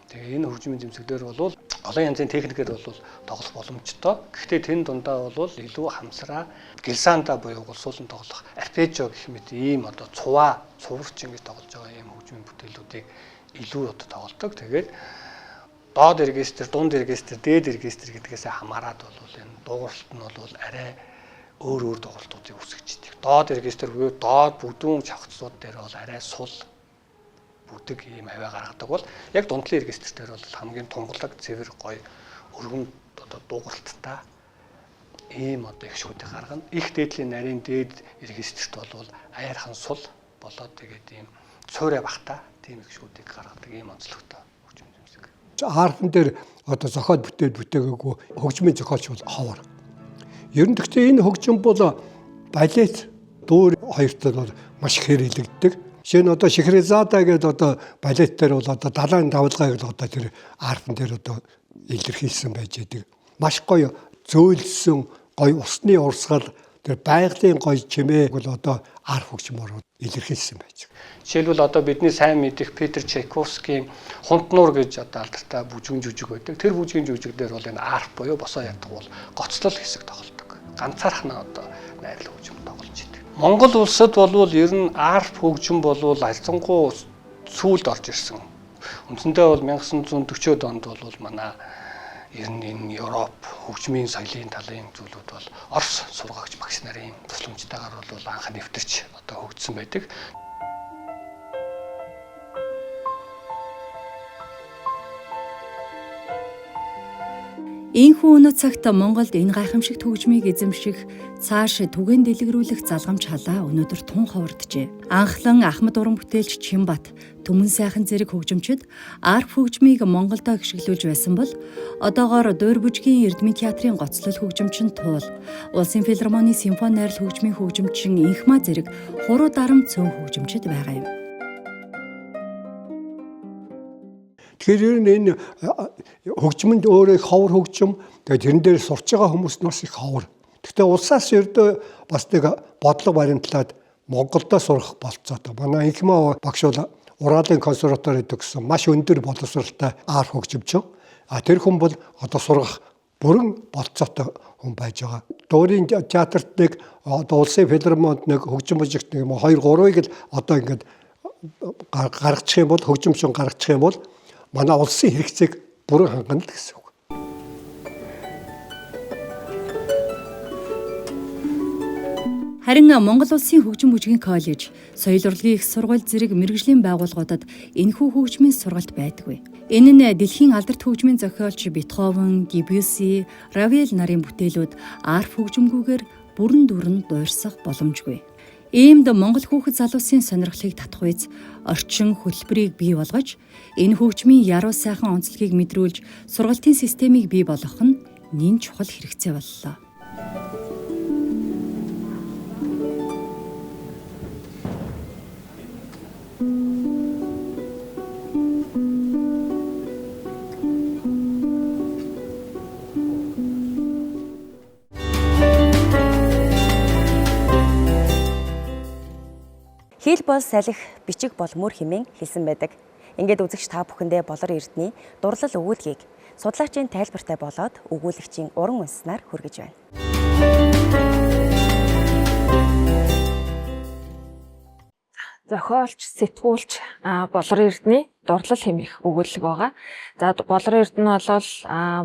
Тэгээ энэ хөгжмийн зэмсгэлээр бол олон янзын техникээр бол тоглох боломжтой. Гэхдээ тэн дундаа бол илүү хамсраа, глиссанда буюу гулсуулан тоглох арпежио гэх мэт ийм одоо цуварч ингэж тоглож байгаа ийм хөгжмийн бүтээлүүдийг илүү одоо тоглодог. Тэгээд доод регистр, дунд регистр, дээд регистр гэдгээс хамаарат бол энэ дууралт нь бол арай өөр дууралтуудыг үүсгэждэг. Доод регистр буюу доод бүдүүн чавхцууд дээр бол арай сул бүдэг ийм аваа гаргадаг бол яг дундлын регистр дээр бол хамгийн тунгалаг, цэвэр, гоё, өргөн одоо дууралттай ийм одоо их шүүдийг гаргана. Их дээдлийн нарийн дээд регистрт бол аяархан сул болоод тэгээд ийм цуурай бахта тийм их шүүдийг гаргадаг ийм онцлогтой. Арфн дээр одоо зохиол бүтээгээгүй хөгжмийн зохиолч бол ховор. Ер нь гэхдээ энэ хөгжим бол балет дуур хоёртод бол маш ихээр илэгддэг. Жишээ нь одоо Шахерезада гэдэг одоо балет дээр бол одоо далайн давлгааг л одоо тэр арфн дээр одоо илэрхийлсэн байж байдаг. Маш гоё зөөлсөн гоё усны урсгал тэр байгалийн гоё чимээ бол одоо арф хөгжмөөр илэрхийлсэн байж байгаа. Жишээлбэл одоо бидний сайн мэдих Петр Чайковскийн Хунтнуур гэж одоо алдартай бүжгийн жүжиг байдаг. Тэр бүжгийн жүжиг дээр бол энэ арф буюу босоо ятга бол гоцлол хэсэг тоглодог. Ганцаархан одоо найрал хөгжим тоглож идэг. Монгол улсад бол ер нь арф хөгжим бол альцангуй сүүлд орж ирсэн. Үндсэндээ бол 1940-од онд бол манай ер нь энэ Европ хөгжмийн соёлын талын зүйлүүд бол Орос сургагч багш нарын тусламжтайгаар бол анх нэвтэрч одоо хөгжсөн байдаг. Ийхүү өнөө цагт Монголд энэ гайхамшигт хөгжмийг эзэмших, цааш түгээн дэлгэрүүлэх залгамж халаа өнөөдөр тун ховорджээ. Анхлан Ахмад уран бүтээлч Чинбат Түмэн сайхан зэрэг хөгжимчид арф хөгжмийг Монголдо гიშгэлүүлж байсан бол одоогоор Дуур бүжгийн Эрдмийн театрын гоцлол хөгжимчин Туул, Улсын филармоны симфони найрал хөгжмийн хөгжимчин Инхма зэрэг хуруу дарам цөөн хөгжимчид байгаа юм. Тэгэхээр энэ хөгжмөнд өөрөө их ховор хөгжим, тэгээд тэрэн дээр сурч байгаа хүмүүс нас их ховор. Гэхдээ улсаас ердөө бас нэг бодлого баримтлаад Монголдо сурах болцоотой. Манай Инхма багш бол Уралын консерваторид төгссөн маш өндөр боловсралтай арф хөгжимчин. Тэр хүн бол одоо сурах бүрэн болцоотой хүн байж байгаа. Дуурийн театрт нэг одоо Улсын филармонд нэг хөгжим мужигт нэг 2-3-ыг л одоо ингээд гаргачих юм бол хөгжимчин гаргачих юм бол манай улсын хэрэгцээг бүрэн хангана л гэсэн үг. Харин Монгол Улсын хөгжим бүжгийн коллеж, соёл урлагийн их сургууль зэрэг мэргэжлийн байгууллагуудад энэхүү хөгжмийн сургалт байдаггүй. Энэ нь дэлхийн алдарт хөгжмийн зохиолч Бетховен, Дебюсси, Равел нарын бүтээлүүд арф хөгжимгүйгээр бүрэн дүрэн дуурсах боломжгүй. Иймд Монгол хүүхэд залуусын сонирхлыг татах үйс орчин хөтөлбөрийг бий болгож, энэ хөгжмийн яруу сайхан онцлогийг мэдрүүлж, сургалтын системийг бий болгох нь нэн чухал хэрэгцээ боллоо. Хэл бол салхи, бичиг бол мөр хэмээн хэлсэн байдаг. Ингээд үзэгч та бүхэндээ Болор Эрдэнэ дурлал өгүүлгийг судлаачийн тайлбартай болоод өгүүлэгчийн уран унснаар хүргэж байна. Зохиолч, сэтгүүлч Болор Эрдэнэ дурлал хэмээх өгүүлэг байгаа. За Болор Эрдэнэ бол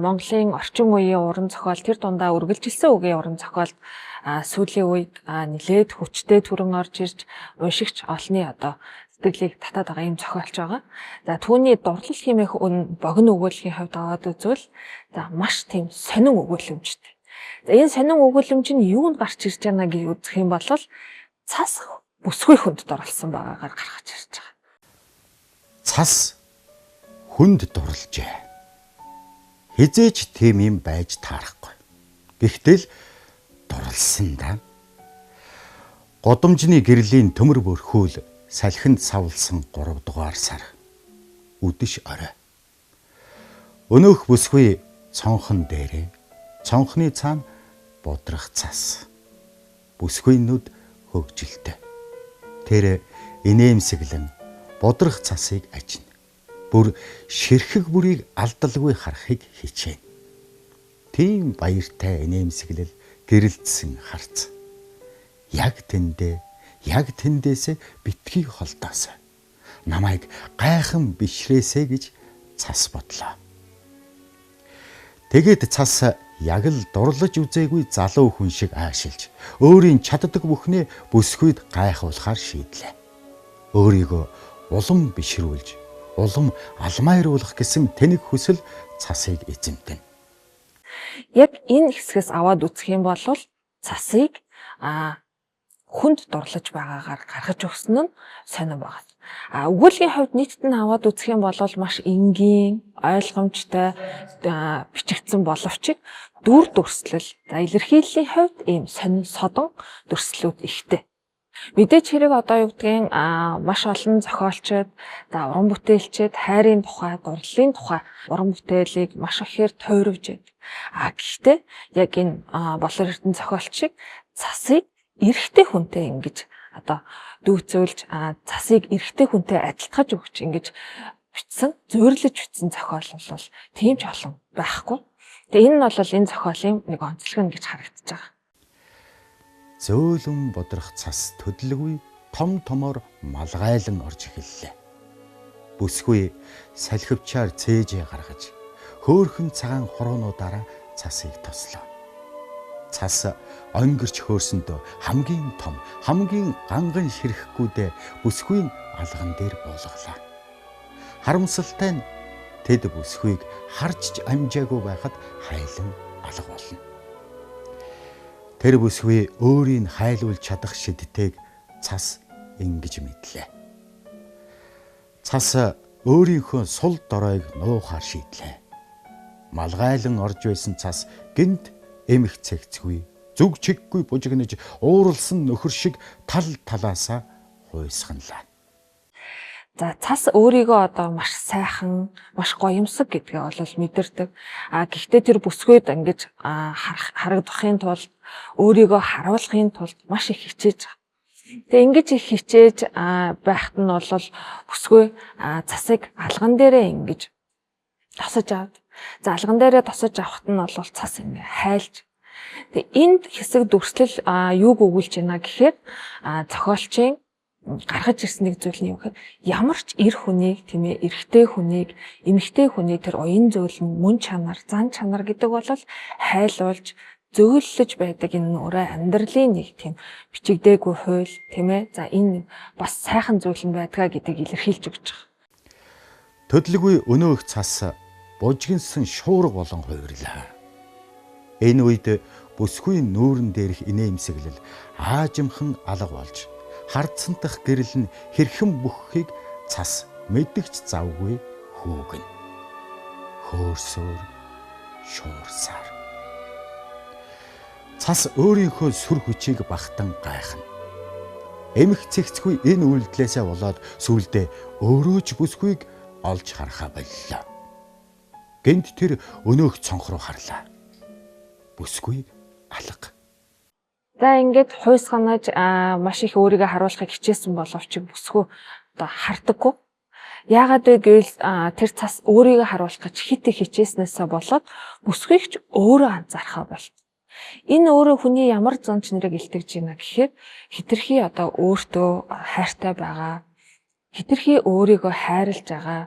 Монголын орчин үеийн уран зохиол, тэр дундаа үргэлжилсэн үгийн уран зохиолд сүүлийн үед нэлээд хүчтэй түрэн орж ирж уншигч олны одоо сэтгэлийг татаад байгаа юм зохиолч байгаа. За түүний дурлал хэмээх богино өгүүлгийн хувьд аваад үзвэл за маш тийм сонин өгүүлэмжтэй. За энэ сонин өгүүлэмж нь юунд гарч ирж байгааг үзэх юм бол цас бүсгүй хүнд дурлсан байгаагаар гаргаж ирж байгаа. Цас хүнд дурлжээ. Хизээч тийм юм байж таарахгүй. Гэхдээ л дурлсан да. Годомжны гэрлийн төмөр бөрхүүл салхинд савлсан 3 дугаар сар. Үдэш орой. Өнөөх бүсгүй цонхон дээрээ, цонхны цаана будрах цас. Бүсгүйнүүд хөгжилтэй. Тэр инээмсэглэн будрах цасыг ажина. Бүр ширхэг бүрийг алдалгүй харахыг хичээнэ. Тийм баяртай инээмсэглэл гэрэлтсэн харц. Яг тэндээсээ битгий холдоосоо. Намайг гайхан бишрээсэ гэж цас бодлоо. Тэгээд цас яг л дурлаж үзээгүй залуу хүн шиг аашилж, өөрийн чаддаг бүхнээ бүсгүйд гайхуулахаар шийдлээ. Өөрийгөө улам бишрүүлж, улам алмайруулах гэсэн тэнэг хүсэл цасыг эзэмтэн. Яг энэ хэсгээс аваад үзэх юм бол цасыг хүнд дурлаж байгаагаар гаргаж өгсөн нь сонирн байна. Өгүүлгийн хувьд нийтэд нь аваад үзэх юм бол маш энгийн, ойлгомжтой бичигдсэн боловч дүр дүрслэл, илэрхийллийн хувьд ийм сонин содон дүрслэлүүд ихтэй. Мэдээч хэрэг одоо юу гэдгийг маш олон зохиолчид, уран бүтээлчид хайрын тухай, дурлалын тухай уран бүтээлийг маш ихээр тойрвж байдаг. Гэхдээ яг энэ Болор Эрдэнэ зохиолч шиг цасыг эрэгтэй хүнтэй ингэж одоо дүүцүүлж цасыг эрэгтэй хүнтэй адилтгаж өгч ингэж бичсэн, зөөрлөж бичсэн зохиол бол тийм ч олон байхгүй. Тэгээ энэ нь бол энэ зохиолын нэг онцлог гэж харагдаж байгаа. Зөөлөн бодрох цас төдөлгүй том томоор малгайлан орж эхэллээ. Бүсгүй салхивчаар цээжээ гаргаж, хөөхөн цагаан хуруунуудаараа цасыг тослоо. Цас онгирч хөөрсөндөө хамгийн том, хамгийн ганган ширхэхгүйдээ бүсгүйн алган дээр буулгалаа. Харамсалтай нь тэд бүсгүйг харж амжаагүй байхад хайлан алга болно. Тэр бүсгүй өөрийг хайлуулж чадах шидтэйг цас ингэж мэдлээ. Цас өөрийнхөө сул доройг нуухаар шийдлээ. Малгайлан орж байсан цас гинт эмх цэгцгүй, зүг чиггүй бужигнаж ууралсан нөхөр шиг тал талаасаа хуйсганлаа. За цас өөрийгөө одоо маш сайхан, маш гоёмсог гэдгээ бол мэдэрдэг. Гэхдээ тэр бүсгүйд ингэж харагдахын тулд өөрийгөө харуулахын тулд маш их хичээж байгаа. Тэгээ ингэж их хичээж байхад нь бол бүсгүй цасыг алган дээрээ ингэж тосож авд. За алган дээрээ тосож авахт нь бол цас ингэ хайлж. Тэгээ энд хэсэг дүрслэл юуг өгүүлж байна гэхээр зохиолчийн гаргаж ирсэн нэг зүйл нь юу гэхээр ямар ч эр хүнийг тийм ээ эрэгтэй хүнийг эмэгтэй хүнийг тэр уян зөөлн мөн чанар зан чанар гэдэг бол хайлуулж зөөлөж байдаг энэ өөрөө амьдралын нэг тийм бичигдээгүй хууль тийм ээ. За энэ бас сайхан зүйл нь байдгаа гэдгийг илэрхийлж өгч байгаа. Төдөлгүй өнөөх цас бужигнсан шуурга болон хувирлаа. Энэ үед бүсгүйн нүүрэн дээрх инээмсэглэл аажимхан алга болж хардсантах гэрэл нь хэрхэн бүххийг цас мэдгч завгүй хүүгэн. Хөөрсөөр шуурсаар. Цас өөрийнхөө сүр хүчийг багтан гайхна. Эмх цэгцгүй энэ үйлдэлээсээ болоод сүүлдээ өөрөө ч бүсгүйг олж харахаа боллоо. Гэнт тэр өнөөх цонх руу харлаа. Бүсгүй алга. За ингээд хуйсганаж маш их өөрийгөө харуулахыг хичээсэн боловч бүсгүй одоо хардаггүй. Яагаад вэ гэвэл тэр цас өөрийгөө харуулах гэж хит их хичээснээсээ болоод бүсгүйгч өөрөө анзаархаа болт. Энэ өөрөө хүний ямар зан чанарыг илтгэж байна гэхээр хитрхи одоо өөртөө хайртай байгаа, хитрхи өөрийгөө хайрлаж байгаа.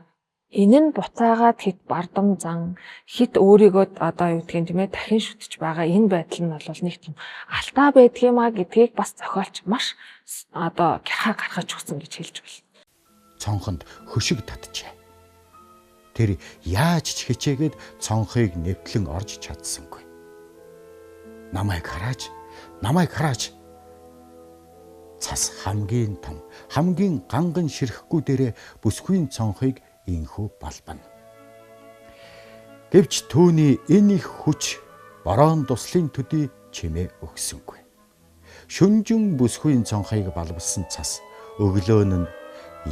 Энэ нь буцаагаад хит бардам зан, хит өөрийгөө одоо юу гэдгийг тийм ээ дахин шүтж байгаа энэ байдал нь бол нэг тийм алдаа байдгиймаа гэдгийг бас зохиолч маш одоо гяхаа гаргаж өгсөн гэж хэлж байна. Цонхонд хөшиг татжээ. Тэр яаж ч хичээгээд цонхыг нэвтлэн орж чадсангүй. Намайг хараач. Цас хамгийн том, хамгийн ганган ширхгүй дээрээ бүсгүйн цонхыг инхүү балбана. Гэвч түүний энэ их хүч борон туслын төдий чимээ өгсөнгүй. Шүнжин бүсгүйн цонхыг балбсан цас өглөөн нь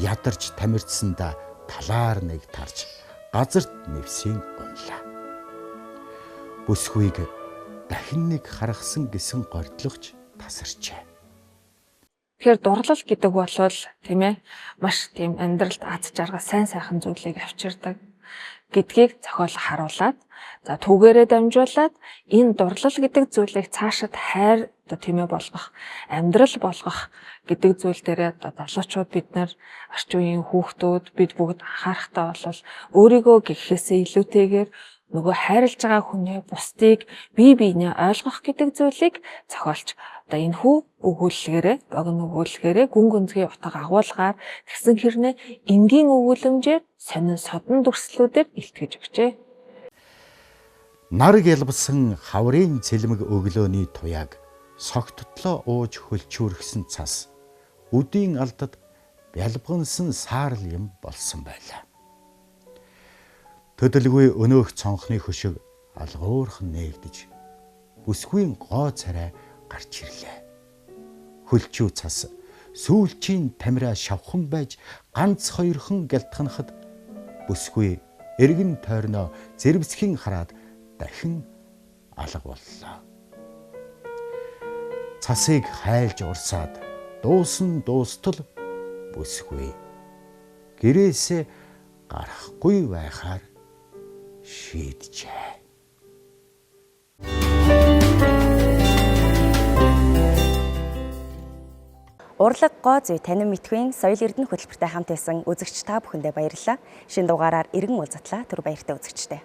ядарч тамирцсандаа талаар нэг тарж газарт нэвсийн унлаа. Бүсгүйг дахин нэг харгасан гэсэн гордлогч тасарчээ. Тэгэхээр дурлал гэдэг бол тийм ээ маш тийм амьдралд аз жаргал сайн сайхан зүйлийг авчирдаг гэдгийг зохиол харуулад за түүгээрээ дамжуулаад энэ дурлал гэдэг зүйлийг цаашид хайр одоо тийм ээ болгох амьдрал болгох гэдэг зүйл дээрээ одоо залуучууд бид нар орчин үеийн хүүхдүүд бид бүгд анхаарахтаа бол өөрийгөө гэхээсээ илүүтэйгээр нөгөө хайрлаж байгаа хүнээ бусдыг бие биенээ ойлгох гэдэг зүйлийг зохиолч одоо энэ хүү өгүүлэлгээрээ богино өгүүлэлгээрээ гүн гүнзгий утга агуулгаар тэгсэн хэрнээ энгийн өгүүлэмжээр сонин содон дүрслэлүүдээр илтгэж өгчээ. Нар ялбсан хаврын цэлмэг өглөөний туяаг согттлоо ууж хөлчүүргсэн цас үдийн алдад бялбгансан саарл юм болсон байлаа. Төдөлгүй өнөөх цонхны хөшиг алгуурхан нээгдэж бүсгүйн гоо царай гарч ирлээ. Хөлчүү цас сүүлчийн тамираа шавхан байж ганц хоёрхан гялтганахад бүсгүй эргэн тойрноо зэрвсхийн хараад дахин алга боллоо. Цасыг хайлж урсаад дуустал бүсгүй гэрээсээ гарахгүй байхаар шийджээ. Урлаг гоо зүй танин мэдхүйн соёл эрдэнэ хөтөлбөртэй хамт байсан үзэгч та бүхэндээ баярлалаа. Шинэ дугаараар иргэн уулзтлаа. Түр баяртай үзэгчтэй.